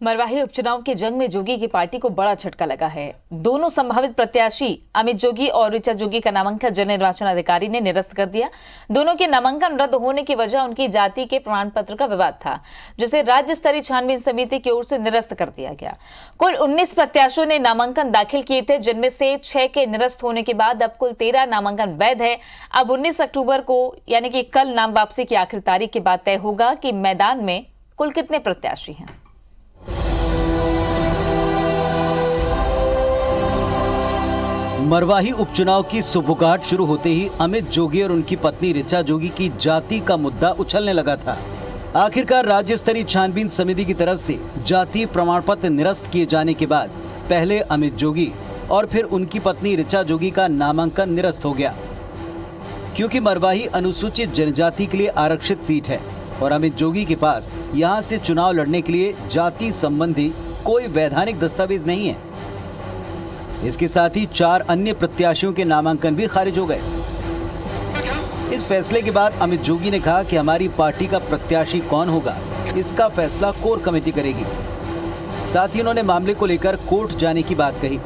मरवाही उपचुनाव की जंग में जोगी की पार्टी को बड़ा झटका लगा है। दोनों संभावित प्रत्याशी अमित जोगी और ऋचा जोगी का नामांकन जिला निर्वाचन अधिकारी ने निरस्त कर दिया। दोनों के नामांकन रद्द होने की वजह उनकी जाति के प्रमाण पत्र का विवाद था, जिसे राज्य स्तरीय छानबीन समिति की ओर से निरस्त कर दिया गया। कुल 19 प्रत्याशियों ने नामांकन दाखिल किए थे, जिनमें से 6 के निरस्त होने के बाद अब कुल 13 नामांकन वैध है। अब 19 अक्टूबर को यानी कि कल नाम वापसी की आखिरी तारीख के बाद तय होगा कि मैदान में कुल कितने प्रत्याशी हैं। मरवाही उपचुनाव की सुबुगाहट शुरू होते ही अमित जोगी और उनकी पत्नी ऋचा जोगी की जाति का मुद्दा उछलने लगा था। आखिरकार राज्य स्तरीय छानबीन समिति की तरफ से जाति प्रमाण पत्र निरस्त किए जाने के बाद पहले अमित जोगी और फिर उनकी पत्नी ऋचा जोगी का नामांकन निरस्त हो गया, क्योंकि मरवाही अनुसूचित जनजाति के लिए आरक्षित सीट है और अमित जोगी के पास यहां से चुनाव लड़ने के लिए जाति संबंधी कोई वैधानिक दस्तावेज नहीं है। इसके साथ ही 4 अन्य प्रत्याशियों के नामांकन भी खारिज हो गए। इस फैसले के बाद अमित जोगी ने कहा कि हमारी पार्टी का प्रत्याशी कौन होगा, इसका फैसला कोर कमेटी करेगी। साथ ही उन्होंने मामले को लेकर कोर्ट जाने की बात कही।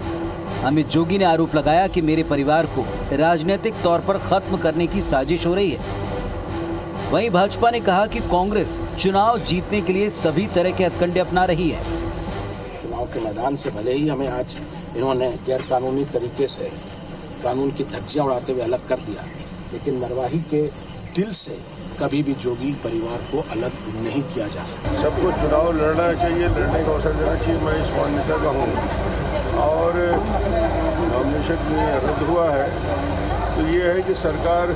अमित जोगी ने आरोप लगाया कि मेरे परिवार को राजनीतिक तौर पर खत्म करने की साजिश हो रही है। वहीं भाजपा ने कहा कि कांग्रेस चुनाव जीतने के लिए सभी तरह के हथकंडे अपना रही है। चुनाव के मैदान से भले ही हमें आज इन्होंने गैर कानूनी तरीके से कानून की धज्जियां उड़ाते हुए अलग कर दिया, लेकिन मरवाही के दिल से कभी भी जोगी परिवार को अलग नहीं किया जा सकता। सबको चुनाव लड़ना चाहिए, लड़ने का अवसर देना चाहिए। मैं इस मान्यता का हूँ और नॉमिनेशन में रद्द हुआ है तो ये है कि सरकार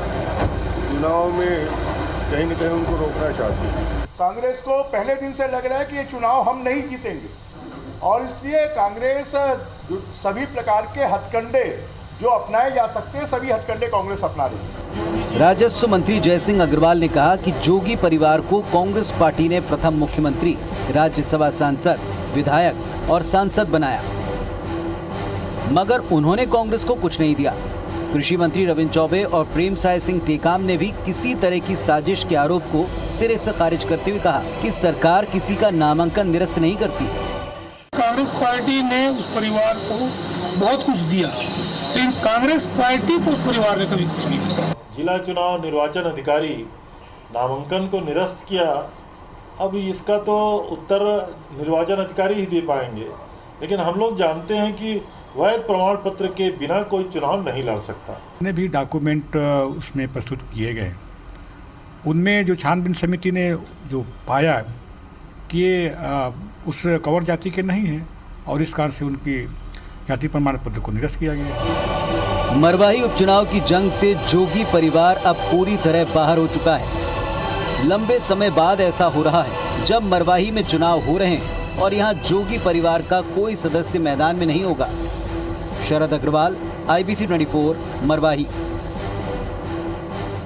चुनाव में कहीं न कहीं उनको रोकना चाहती है। कांग्रेस को पहले दिन से लग रहा है कि ये चुनाव हम नहीं जीतेंगे और इसलिए कांग्रेस सभी प्रकार के हथकंडे जो अपनाए जा सकते हैं, सभी हथकंडे कांग्रेस अपना रही है। राजस्व मंत्री जयसिंह अग्रवाल ने कहा कि जोगी परिवार को कांग्रेस पार्टी ने प्रथम मुख्यमंत्री, राज्यसभा सांसद, विधायक और सांसद बनाया, मगर उन्होंने कांग्रेस को कुछ नहीं दिया। कृषि मंत्री रविंद्र चौबे और प्रेम साय सिंह टेकाम ने भी किसी तरह की साजिश के आरोप को सिरे से खारिज करते हुए कहा कि सरकार किसी का नामांकन निरस्त नहीं करती। कांग्रेस पार्टी ने उस परिवार को बहुत कुछ दिया, लेकिन कांग्रेस पार्टी को उस परिवार ने कभी कुछ नहीं दिया। जिला चुनाव निर्वाचन अधिकारी नामांकन को निरस्त किया। अब इसका तो उत्तर निर्वाचन अधिकारी ही दे पाएंगे, लेकिन हम लोग जानते हैं कि वैध प्रमाण पत्र के बिना कोई चुनाव नहीं लड़ सकता। ने भी डॉक्यूमेंट उसमें प्रस्तुत किए गए, उनमें जो छानबीन समिति ने जो पाया कि ये उस कवर जाति के नहीं है और इस कारण से उनकी जाति प्रमाण पत्र को निरस्त किया गया। मरवाही उपचुनाव की जंग से जोगी परिवार अब पूरी तरह बाहर हो चुका है। लंबे समय बाद ऐसा हो रहा है जब मरवाही में चुनाव हो रहे हैं और यहाँ जोगी परिवार का कोई सदस्य मैदान में नहीं होगा। शरद अग्रवाल, IBC 24, मरवाही।